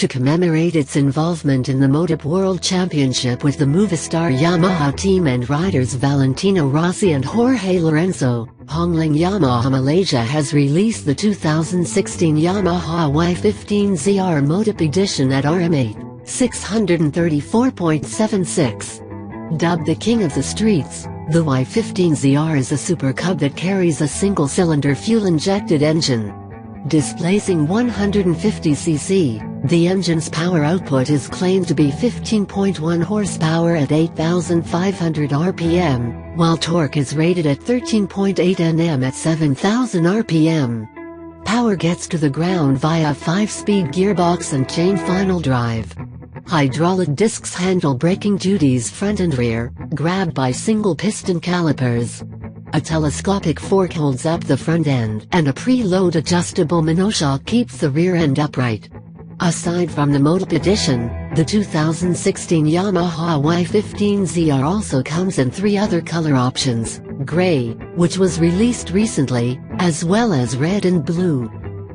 to commemorate its involvement in the MotoGP World Championship with the Movistar Yamaha team and riders Valentino Rossi and Jorge Lorenzo, Leong Yamaha Malaysia has released the 2016 Yamaha Y15ZR MotoGP Edition at RM8, 634.76. Dubbed the King of the Streets, the Y15ZR is a supercub that carries a single-cylinder fuel-injected engine. Displacing 150cc, the engine's power output is claimed to be 15.1 horsepower at 8,500 rpm, while torque is rated at 13.8 Nm at 7,000 rpm. Power gets to the ground via a 5-speed gearbox and chain final drive. Hydraulic discs handle braking duties front and rear, grabbed by single-piston calipers. A telescopic fork holds up the front end, and a preload adjustable monoshock keeps the rear end upright. Aside from the MotoGP Edition, the 2016 Yamaha Y15ZR also comes in 3 other color options: gray, which was released recently, as well as red and blue.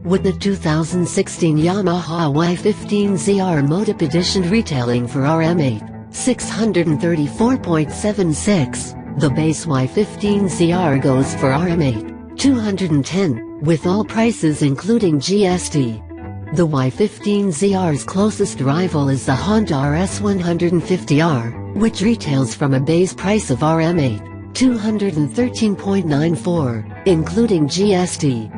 With the 2016 Yamaha Y15ZR MotoGP Edition retailing for RM8, 634.76, the base Y15ZR goes for RM8, 210, with all prices including GST. The Y15ZR's closest rival is the Honda RS150R, which retails from a base price of RM8, 213.94, including GST.